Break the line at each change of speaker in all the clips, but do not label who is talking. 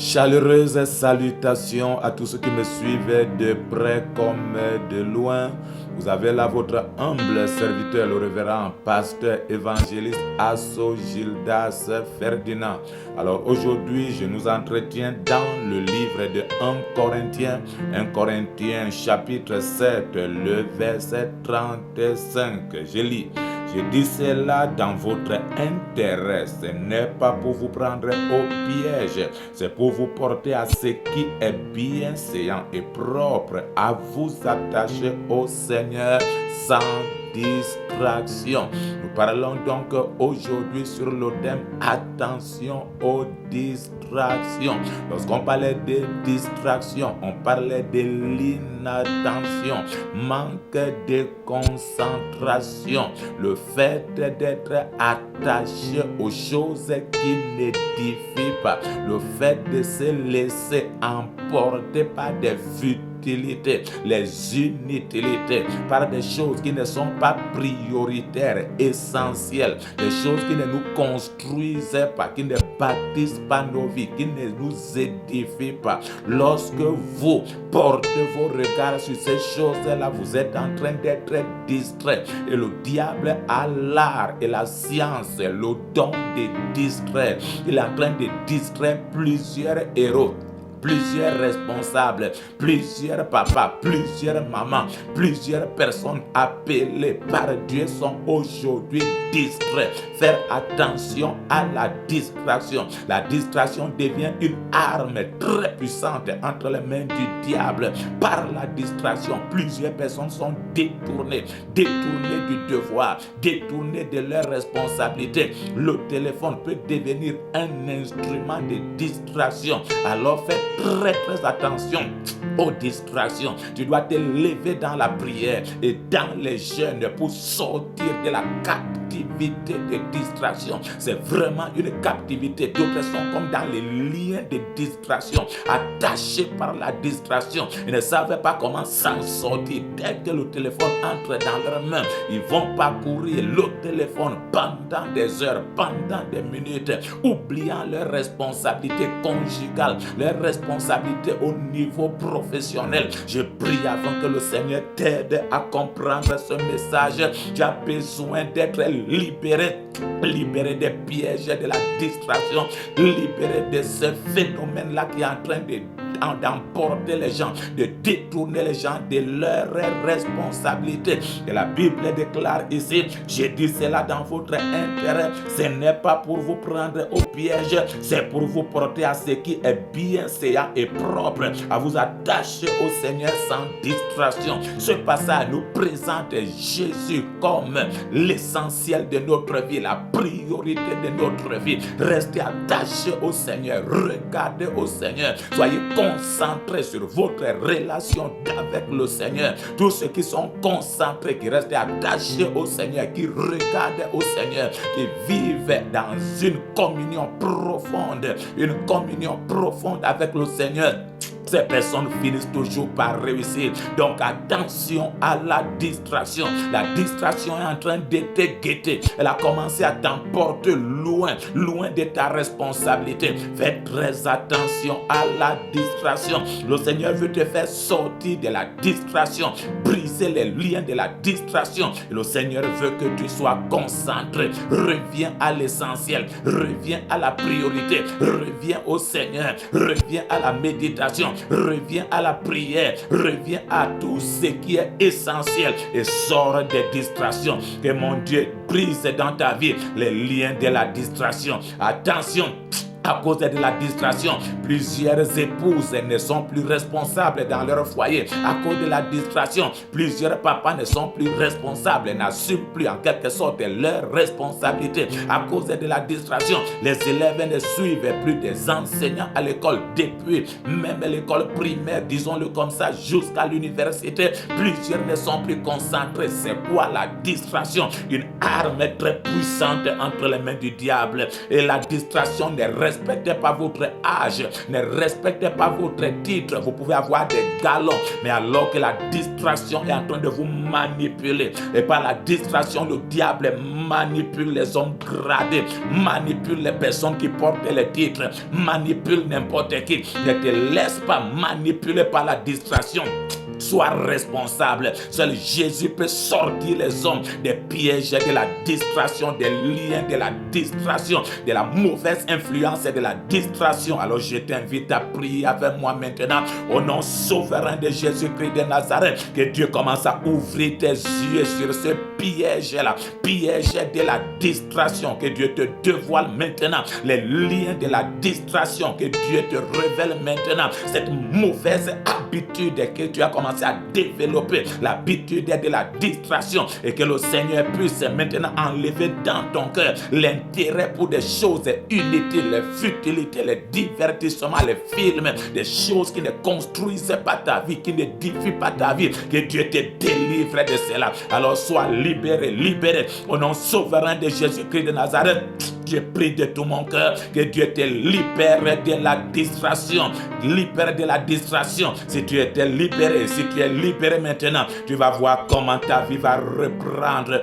Chaleureuse salutations à tous ceux qui me suivent de près comme de loin. Vous avez là votre humble serviteur, le révérend pasteur évangéliste Asso Gildas Ferdinand. Alors aujourd'hui, je nous entretiens dans le livre de 1 Corinthiens chapitre 7, le verset 35. Je lis. Je dis cela dans votre intérêt. Ce n'est pas pour vous prendre au piège. C'est pour vous porter à ce qui est bienséant et propre, à vous attacher au Seigneur sans distraction. Nous parlons donc aujourd'hui sur le thème attention aux distractions. Lorsqu'on parlait de distraction, on parlait de l'inattention, manque de concentration, le fait d'être attaché aux choses qui n'édifient pas, le fait de se laisser emporter par des futilités, les inutilités, par des choses qui ne sont pas prioritaires, essentielles, des choses qui ne nous construisent pas, qui ne bâtissent pas nos vies, qui ne nous édifient pas. Lorsque vous portez vos regards sur ces choses-là, vous êtes en train d'être distrait. Et le diable a l'art et la science, le don de distraire. Il est en train de distraire plusieurs héros, plusieurs responsables, plusieurs papas, plusieurs mamans, plusieurs personnes appelées par Dieu sont aujourd'hui distraits. Faire attention à la distraction. La distraction devient une arme très puissante entre les mains du diable. Par la distraction, plusieurs personnes sont détournées du devoir, détournées de leurs responsabilités. Le téléphone peut devenir un instrument de distraction. Alors faites très attention aux distractions. Tu dois te lever dans la prière et dans les jeûnes pour sortir de la captivité des distractions. C'est vraiment une captivité. D'autres sont comme dans les liens de distraction, attachés par la distraction. Ils ne savent pas comment s'en sortir. Dès que le téléphone entre dans leurs mains, ils vont parcourir le téléphone pendant des heures, pendant des minutes, oubliant leurs responsabilités conjugales, leurs responsabilités au niveau professionnel. Je prie avant que le Seigneur t'aide à comprendre ce message. Tu as besoin d'être libéré des pièges de la distraction, libéré de ce phénomène-là qui est en train d'emporter les gens, de détourner les gens de leurs responsabilités. Et la Bible déclare ici, j'ai dit cela dans votre intérêt, ce n'est pas pour vous prendre au piège, c'est pour vous porter à ce qui est bienséant et propre, à vous attacher au Seigneur sans distraction. Ce passage nous présente Jésus comme l'essentiel de notre vie, la priorité de notre vie. Restez attachés au Seigneur, regardez au Seigneur, soyez concentrés sur votre relation avec le Seigneur. Tous ceux qui sont concentrés, qui restent attachés au Seigneur, qui regardent au Seigneur, qui vivent dans une communion profonde avec le Seigneur, ces personnes finissent toujours par réussir. Donc attention à la distraction. La distraction est en train de te guetter. Elle a commencé à t'emporter loin de ta responsabilité. Fais très attention à la distraction. Le Seigneur veut te faire sortir de la distraction, briser les liens de la distraction. Et le Seigneur veut que tu sois concentré. Reviens à l'essentiel, reviens à la priorité, reviens au Seigneur, reviens à la méditation, reviens à la prière, reviens à tout ce qui est essentiel et sors des distractions. Que mon Dieu brise dans ta vie les liens de la distraction. Attention! À cause de la distraction, plusieurs épouses ne sont plus responsables dans leur foyer. À cause de la distraction, plusieurs papas ne sont plus responsables, n'assument plus en quelque sorte leurs responsabilités. À cause de la distraction, les élèves ne suivent plus des enseignants à l'école, depuis même l'école primaire, disons-le comme ça, jusqu'à l'université. Plusieurs ne sont plus concentrés. C'est quoi la distraction? Une arme très puissante entre les mains du diable. Et la distraction ne reste respectez pas votre âge, ne respectez pas votre titre. Vous pouvez avoir des galons, mais alors que la distraction est en train de vous manipuler, et par la distraction, le diable manipule les hommes gradés, manipule les personnes qui portent les titres, manipule n'importe qui. Ne te laisse pas manipuler par la distraction. Sois responsable. Seul Jésus peut sortir les hommes des pièges de la distraction, des liens de la distraction, de la mauvaise influence et de la distraction. Alors je t'invite à prier avec moi maintenant au nom souverain de Jésus-Christ de Nazareth. Que Dieu commence à ouvrir tes yeux sur ce piège-là, piège de la distraction. Que Dieu te dévoile maintenant les liens de la distraction. Que Dieu te révèle maintenant cette mauvaise habitude que tu as commencé à développer, l'habitude de la distraction, et que le Seigneur puisse maintenant enlever dans ton cœur l'intérêt pour des choses inutiles, les futilités, les divertissements, les films, des choses qui ne construisent pas ta vie, qui n'édifient pas ta vie. Que Dieu te délivre de cela. Alors sois libéré, libéré au nom souverain de Jésus-Christ de Nazareth. Je prie de tout mon cœur que Dieu te libère de la distraction. Libère de la distraction. Si tu es libéré, si tu es libéré maintenant, tu vas voir comment ta vie va reprendre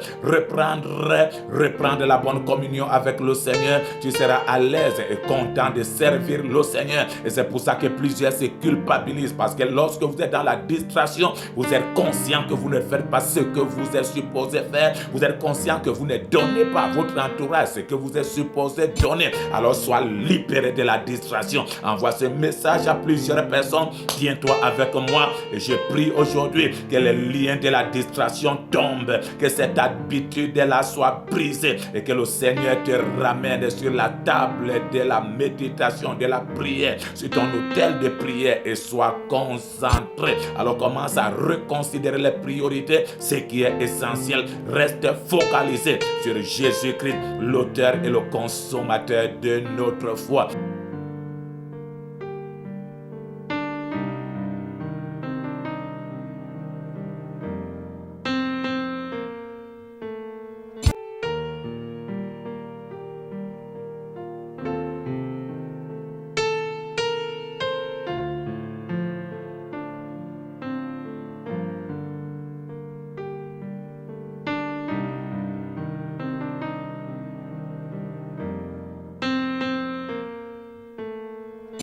la bonne communion avec le Seigneur. Tu seras à l'aise et content de servir le Seigneur. Et c'est pour ça que plusieurs se culpabilisent, parce que lorsque vous êtes dans la distraction, vous êtes conscient que vous ne faites pas ce que vous êtes supposé faire. Vous êtes conscient que vous ne donnez pas à votre entourage ce que vous êtes supposé donner. Alors sois libéré de la distraction. Envoie ce message à plusieurs personnes. Tiens-toi avec moi et je prie aujourd'hui que les liens de la distraction tombent, que cette habitude-là soit brisée et que le Seigneur te ramène sur la table de la méditation, de la prière, sur ton autel de prière, et sois concentré. Alors commence à reconsidérer les priorités, ce qui est essentiel. Reste focalisé sur Jésus-Christ, l'auteur et le consommateur de notre foi.